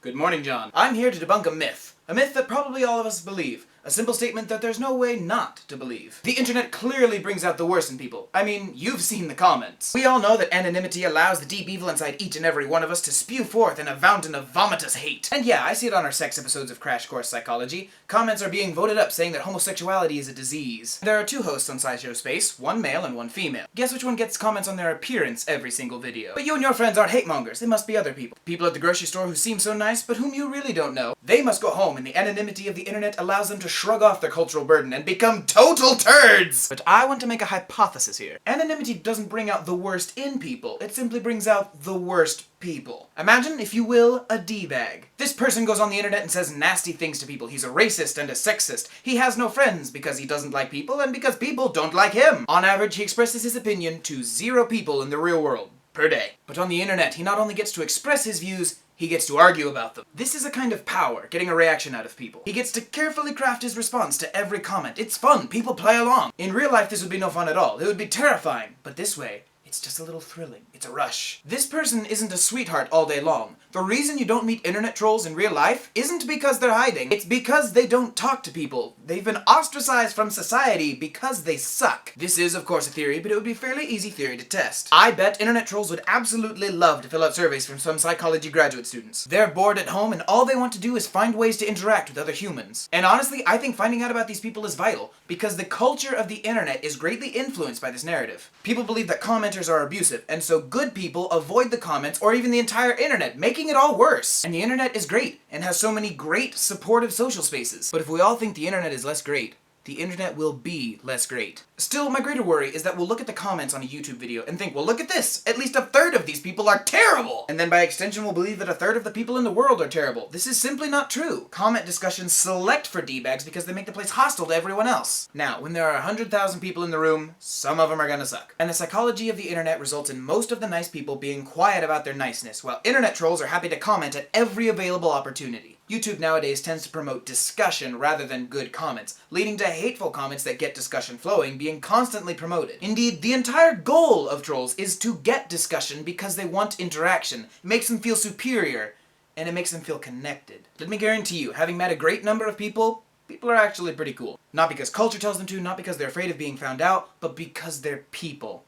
Good morning, John. I'm here to debunk a myth. A myth that probably all of us believe. A simple statement that there's no way not to believe. The internet clearly brings out the worst in people. I mean, you've seen the comments. We all know that anonymity allows the deep evil inside each and every one of us to spew forth in a fountain of vomitous hate. And yeah, I see it on our sex episodes of Crash Course Psychology. Comments are being voted up saying that homosexuality is a disease. There are two hosts on SciShow Space, one male and one female. Guess which one gets comments on their appearance every single video? But you and your friends aren't hate mongers. They must be other people. People at the grocery store who seem so nice, but whom you really don't know. They must go home, and the anonymity of the internet allows them to shrug off their cultural burden and become total turds! But I want to make a hypothesis here. Anonymity doesn't bring out the worst in people, it simply brings out the worst people. Imagine, if you will, a D-bag. This person goes on the internet and says nasty things to people. He's a racist and a sexist. He has no friends because he doesn't like people and because people don't like him. On average, he expresses his opinion to 0 people in the real world per day. But on the internet, he not only gets to express his views, he gets to argue about them. This is a kind of power, getting a reaction out of people. He gets to carefully craft his response to every comment. It's fun, people play along. In real life, this would be no fun at all. It would be terrifying. But this way, it's just a little thrilling. It's a rush. This person isn't a sweetheart all day long. The reason you don't meet internet trolls in real life isn't because they're hiding. It's because they don't talk to people. They've been ostracized from society because they suck. This is, of course, a theory, but it would be a fairly easy theory to test. I bet internet trolls would absolutely love to fill out surveys from some psychology graduate students. They're bored at home and all they want to do is find ways to interact with other humans. And honestly, I think finding out about these people is vital, because the culture of the internet is greatly influenced by this narrative. People believe that commenters are abusive, and so good people avoid the comments or even the entire internet, making it all worse. And the internet is great, and has so many great, supportive social spaces. But if we all think the internet is less great, the internet will be less great. Still, my greater worry is that we'll look at the comments on a YouTube video and think, well, look at this! At least a third of these people are terrible! And then by extension we'll believe that a third of the people in the world are terrible. This is simply not true. Comment discussions select for D-bags because they make the place hostile to everyone else. Now, when there are 100,000 people in the room, some of them are gonna suck. And the psychology of the internet results in most of the nice people being quiet about their niceness, while internet trolls are happy to comment at every available opportunity. YouTube nowadays tends to promote discussion rather than good comments, leading to hateful comments that get discussion flowing being constantly promoted. Indeed, the entire goal of trolls is to get discussion because they want interaction. It makes them feel superior, and it makes them feel connected. Let me guarantee you, having met a great number of people are actually pretty cool. Not because culture tells them to, not because they're afraid of being found out, but because they're people.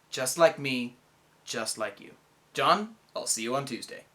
Just like me, just like you. John, I'll see you on Tuesday.